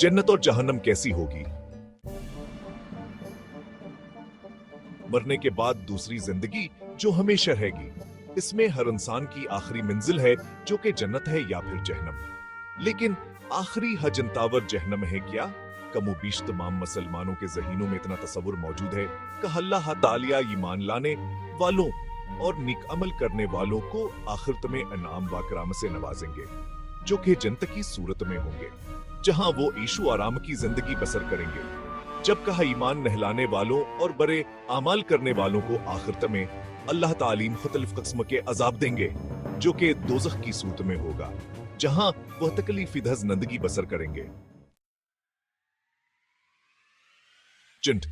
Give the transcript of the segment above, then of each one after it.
जन्नत और जहन्नम कैसी होगी? मरने के बाद दूसरी जिंदगी जो हमेशा रहेगी। इसमें हर इंसान की आखिरी मंजिल है, जो कि जन्नत है या फिर जहन्नम। लेकिन आखिरी हजनतावर जहन्नम है क्या? कमोबीश तमाम मुसलमानों के ज़हीनों में इतना तसव्वुर मौजूद है कि अल्लाह ताला ईमान लाने वालों और नेक अमल करने वालों को आखिरत में इनाम व कराम से नवाजेंगे, जो कि जन्नत की सूरत में होंगे, जहां वो ईशो आराम की जिंदगी बसर करेंगे। जब कहा ईमान नहलाने वालों और बड़े अमाल करने वालों को आखिरत में अल्लाह तालीम मुख्तलिफ किस्म के अजाब देंगे, जो कि दोज़ख की सूरत में होगा, जहां वह तकलीफिदह जिंदगी बसर करेंगे। चिंट।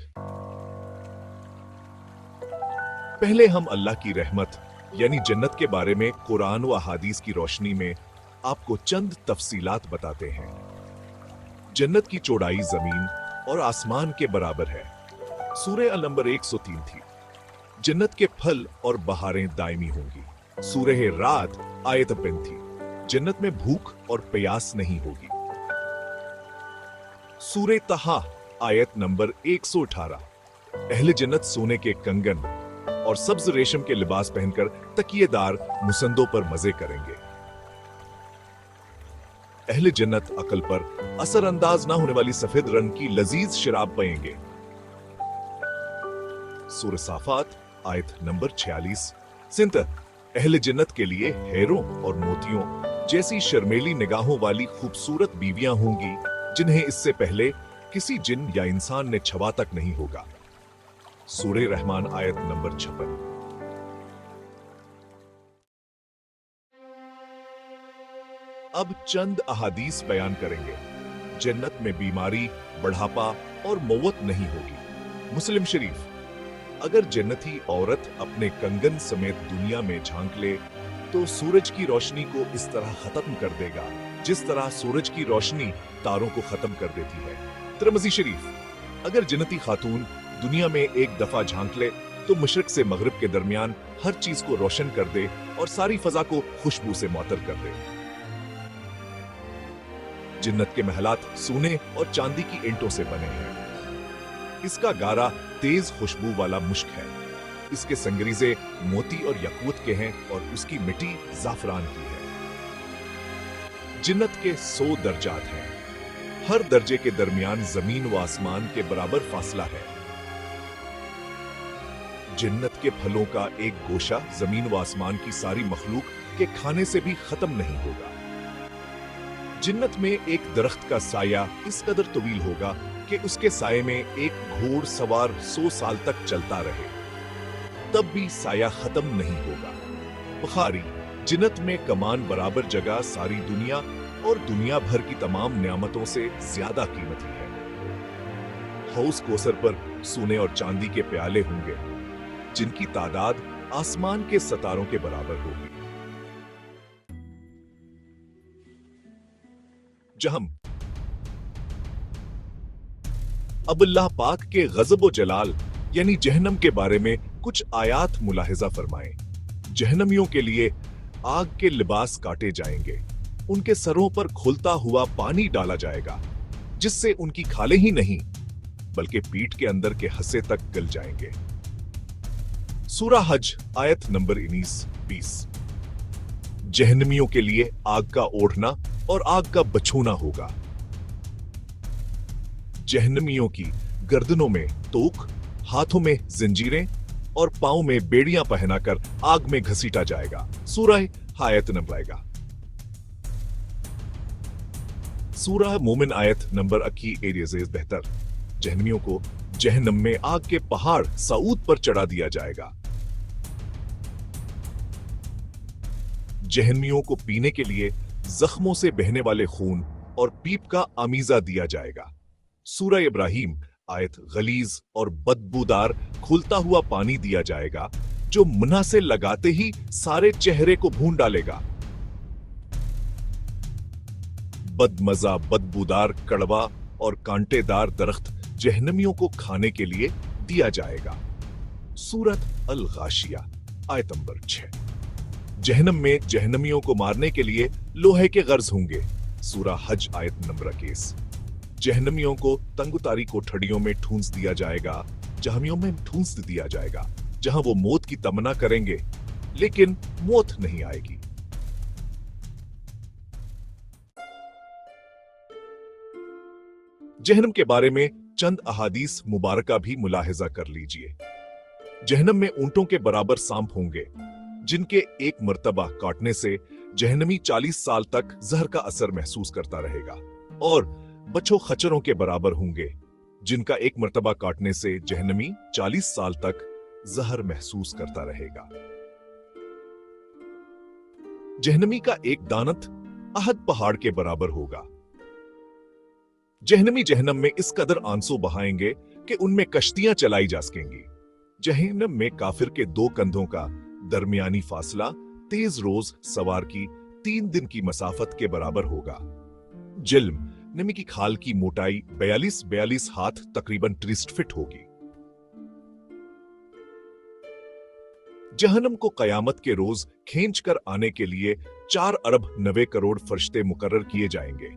पहले हम अल्लाह की रहमत यानी जन्नत के बारे में कुरान व अहादीस की रोशनी में आपको चंद तफसीलात बताते हैं। जन्नत की चौड़ाई जमीन और आसमान के बराबर है। सूरह अल नंबर 103 थी। जन्नत के फल और बहारें दायमी होंगी। सूरह रात आयत 5 थी। जन्नत में भूख और प्यास नहीं होगी। सूरह तहा आयत नंबर 118। अहले जन्नत सोने के कंगन और सब्ज रेशम के लिबास पहनकर तकिएदार मुसंदों पर मजे करेंगे। अहले जन्नत अकल पर असर अंदाज ना होने वाली सफेद रंग की लजीज शराब पिएंगे। सूरह साफात आयत नंबर 46। सिंत अहले जन्नत के लिए हेरों और मोतियों जैसी शर्मेली निगाहों वाली खूबसूरत बीवियां होंगी, जिन्हें इससे पहले किसी जिन या इंसान ने छुआ तक नहीं होगा। सूरह रहमान आयत नंबर 56। अब चंद अहादीस बयान करेंगे। जन्नत में बीमारी, बढ़ापा और मौत नहीं होगी। मुस्लिम शरीफ। अगर जन्नती औरत अपने कंगन समेत दुनिया में झांक ले तो सूरज की रोशनी को इस तरह खत्म कर देगा जिस तरह सूरज की रोशनी तारों को खत्म कर देती है। तिरमिज़ी शरीफ। अगर जन्नती खातून दुनिया में एक दफा झांक ले तो मशरिक से मगरिब के दरमियान हर चीज को रोशन कर दे और सारी फजा को खुशबू से मुअत्तर कर दे। जन्नत के महलात सोने और चांदी की ईंटों से बने हैं। इसका गारा तेज खुशबू वाला मुश्क है। इसके संगरीजे मोती और यकूत के हैं और उसकी मिट्टी जाफरान की है। जन्नत के 100 दर्जात हैं। हर दर्जे के दरमियान जमीन व आसमान के बराबर फासला है। जन्नत के फलों का एक गोशा जमीन व आसमान की सारी मखलूक के खाने से भी खत्म नहीं होगा। जन्नत में एक दरख्त का साया इस कदर तवील होगा कि उसके साये में एक घोड़ सवार 100 साल तक चलता रहे, तब भी साया खत्म नहीं होगा। बुखारी। जन्नत में कमान बराबर जगह सारी दुनिया और दुनिया भर की तमाम नियामतों से ज्यादा कीमती है। हौस कोसर पर सोने और चांदी के प्याले होंगे, जिनकी तादाद आसमान के सितारों के बराबर होगी। जहम। अब अल्लाह पाक के गजब व जलाल यानी जहन्नम के बारे में कुछ आयात मुलाहिजा फरमाएं। जहन्नमियों के लिए आग के लिबास काटे जाएंगे। उनके सरों पर खुलता हुआ पानी डाला जाएगा, जिससे उनकी खालें ही नहीं बल्कि पीठ के अंदर के हस्से तक गल जाएंगे। सूरह हज आयत नंबर 19-20। जहन्नमियों के लिए आग का ओढ़ना और आग का बछूना होगा। जहन्नमियों की गर्दनों में तोक, हाथों में जंजीरें और पांव में बेड़ियां पहनाकर आग में घसीटा जाएगा। सूरह आयत नंबर आएगा। सूरह मोमिन आयत नंबर 21 बेहतर। जहन्नमियों को जहन्नम में आग के पहाड़ सऊद पर चढ़ा दिया जाएगा। जहन्नमियों को पीने के लिए जख्मों से बहने वाले खून और पीप का आमीजा दिया जाएगा। सूरह इब्राहिम आयत गलीज और बदबूदार खुलता हुआ पानी दिया जाएगा, जो मुन्ना से लगाते ही सारे चेहरे को भून डालेगा। बदमजा, बदबूदार, कड़वा और कांटेदार दरख्त जहन्नमियों को खाने के लिए दिया जाएगा। सूरत अल गाशिया आयत नंबर 6। जहन्नम में जहन्नमियों को मारने के लिए लोहे के गर्ज होंगे। सूरह हज आयत नंबर 21। जहन्नमियों को तंगुतारी कोठड़ियों में ठूंस दिया जाएगा, जहन्नमियों में ठूंस दिया जाएगा, जहां वो मौत की तमन्ना करेंगे, लेकिन मौत नहीं आएगी। जहन्नम के बारे में चंद अहादीस मुबारका भी मुलाहिजा कर लीजिए। जहन्नम में ऊंटों के बराबर सांप होंगे, जिनके एक मर्तबा काटने से जहन्नमी 40 साल तक जहर का असर महसूस करता रहेगा, और बच्चों खच्चरों के बराबर होंगे, जिनका एक मर्तबा काटने से जहन्नमी 40 साल तक जहर महसूस करता रहेगा। जहन्नमी का एक दानत अहद पहाड़ के बराबर होगा। जहन्नमी जहन्नम में इस कदर आंसू बहाएंगे कि उनमें कश्तियां चलाई जा सकेंगी। जहन्नम में काफिर के 2 कंधों का दरमियानी फासला तेज रोज सवार की 3 दिन की मसाफत के बराबर होगा। जिल्म नमी की खाल की मोटाई 42 हाथ तकरीबन 30 फीट होगी। जहन्नम को कयामत के रोज खींच कर आने के लिए 4 अरब 90 करोड़ फरिश्ते मुकर्रर किए जाएंगे।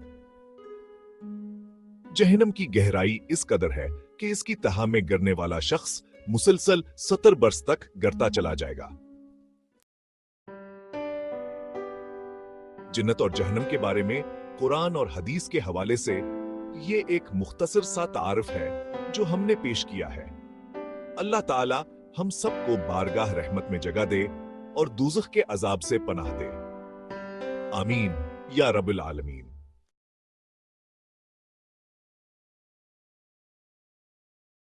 जहन्नम की गहराई इस कदर है कि इसकी तह में गिरने वाला शख्स मुसलसल 70 बरस तक गिरता चला जाएगा। जन्नत और जहन्नम के बारे में कुरान और हदीस के हवाले से ये एक मुख्तसर सा तारुफ है जो हमने पेश किया है। अल्लाह ताला हम सबको बारगाह रहमत में जगह दे और दूज़ख के अजाब से पनाह दे। आमीन या रब्बुल आलमीन।